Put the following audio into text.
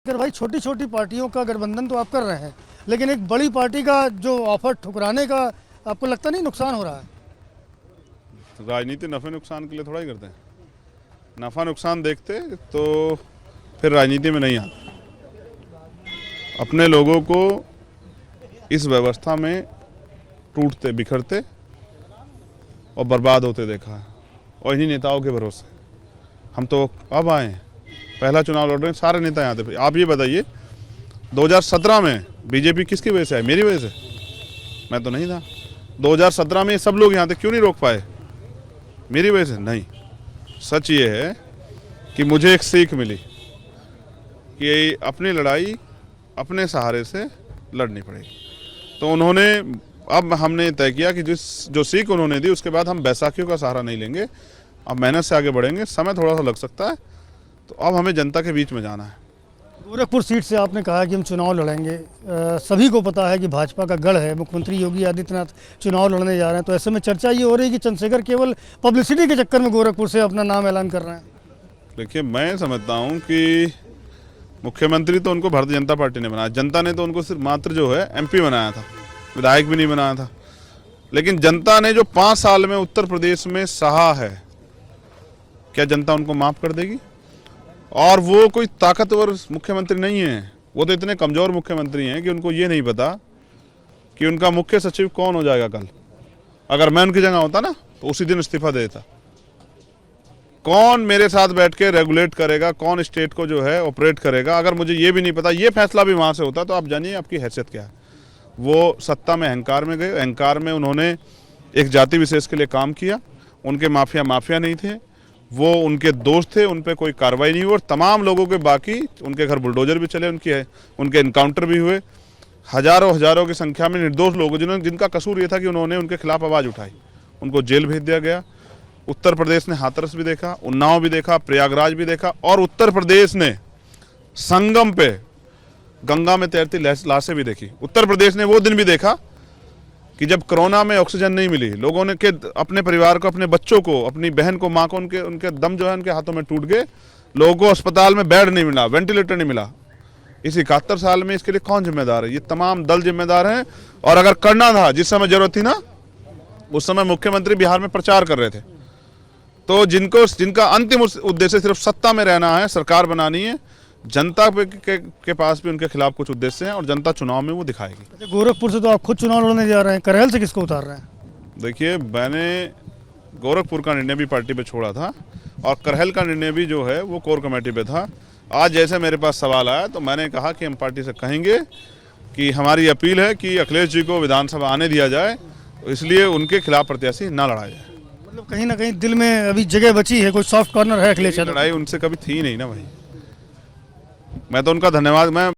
अगर भाई छोटी छोटी पार्टियों का गठबंधन तो आप कर रहे हैं, लेकिन एक बड़ी पार्टी का जो ऑफर ठुकराने का आपको लगता नहीं नुकसान हो रहा है? राजनीति नफे नुकसान के लिए थोड़ा ही करते हैं। नफा नुकसान देखते तो फिर राजनीति में नहीं आते। अपने लोगों को इस व्यवस्था में टूटते बिखरते और बर्बाद होते देखा है, और इन्हीं नेताओं के भरोसे हम तो अब आए हैं। पहला चुनाव लड़ रहे हैं, सारे नेता यहाँ थे। आप ये बताइए 2017 में बीजेपी किसकी वजह से आई? मेरी वजह से? मैं तो नहीं था। 2017 में सब लोग यहाँ थे, क्यों नहीं रोक पाए? मेरी वजह से नहीं। सच ये है कि मुझे एक सीख मिली कि अपनी लड़ाई अपने सहारे से लड़नी पड़ेगी। तो उन्होंने, अब हमने तय किया कि जो सीख उन्होंने दी उसके बाद हम बैसाखियों का सहारा नहीं लेंगे। अब मेहनत से आगे बढ़ेंगे। समय थोड़ा सा लग सकता है, तो अब हमें जनता के बीच में जाना है। गोरखपुर सीट से आपने कहा कि हम चुनाव लड़ेंगे। सभी को पता है कि भाजपा का गढ़ है, मुख्यमंत्री योगी आदित्यनाथ चुनाव लड़ने जा रहे हैं, तो ऐसे में चर्चा ये हो रही है कि चंद्रशेखर केवल पब्लिसिटी के चक्कर में गोरखपुर से अपना नाम ऐलान कर रहे हैं। देखिए, मैं समझता हूँ कि मुख्यमंत्री तो उनको भारतीय जनता पार्टी ने बनाया। जनता ने तो उनको सिर्फ मात्र जो है एमपी बनाया था, विधायक भी नहीं बनाया था। लेकिन जनता ने जो 5 साल में उत्तर प्रदेश में सहा है, क्या जनता उनको माफ कर देगी? और वो कोई ताकतवर मुख्यमंत्री नहीं है, वो तो इतने कमजोर मुख्यमंत्री हैं कि उनको ये नहीं पता कि उनका मुख्य सचिव कौन हो जाएगा कल। अगर मैं उनकी जगह होता ना तो उसी दिन इस्तीफा दे देता। कौन मेरे साथ बैठ के रेगुलेट करेगा, कौन स्टेट को जो है ऑपरेट करेगा? अगर मुझे ये भी नहीं पता, ये फैसला भी वहाँ से होता, तो आप जानिए आपकी हैसियत क्या है। वो सत्ता में अहंकार में गए। अहंकार में उन्होंने एक जाति विशेष के लिए काम किया। उनके माफिया नहीं थे, वो उनके दोस्त थे, उन पर कोई कार्रवाई नहीं हुई। और तमाम लोगों के बाकी उनके घर बुलडोजर भी चले, उनके इनकाउंटर भी हुए। हजारों की संख्या में निर्दोष लोग जिनका कसूर ये था कि उन्होंने उनके खिलाफ आवाज़ उठाई, उनको जेल भेज दिया गया। उत्तर प्रदेश ने हाथरस भी देखा, उन्नाव भी देखा, प्रयागराज भी देखा, और उत्तर प्रदेश ने संगम पे गंगा में तैरती लाशें भी देखी। उत्तर प्रदेश ने वो दिन भी देखा कि जब कोरोना में ऑक्सीजन नहीं मिली, लोगों ने के अपने परिवार को, अपने बच्चों को, अपनी बहन को, माँ को, उनके दम जो है उनके हाथों में टूट गए। लोगों को अस्पताल में बेड नहीं मिला, वेंटिलेटर नहीं मिला। इस 71 साल में इसके लिए कौन जिम्मेदार है? ये तमाम दल जिम्मेदार हैं। और अगर करना था, जिस समय जरूरत थी ना, उस समय मुख्यमंत्री बिहार में प्रचार कर रहे थे। तो जिनका अंतिम उद्देश्य सिर्फ सत्ता में रहना है, सरकार बनानी है, जनता के पास भी उनके खिलाफ कुछ उद्देश्य हैं, और जनता चुनाव में वो दिखाएगी। गोरखपुर से तो आप खुद चुनाव लड़ने जा रहे हैं, करहल से किसको उतार रहे हैं? देखिए, मैंने गोरखपुर का निर्णय भी पार्टी पे छोड़ा था, और करहल का निर्णय भी जो है वो कोर कमेटी पे था। आज जैसे मेरे पास सवाल आया तो मैंने कहा कि हम पार्टी से कहेंगे कि हमारी अपील है कि अखिलेश जी को विधानसभा आने दिया जाए, इसलिए उनके खिलाफ प्रत्याशी ना लड़ाया जाए। मतलब कहीं ना कहीं दिल में अभी जगह बची है, कोई सॉफ्ट कॉर्नर है अखिलेश यादव? लड़ाई उनसे कभी थी नहीं ना भाई। मैं तो उनका धन्यवाद, मैं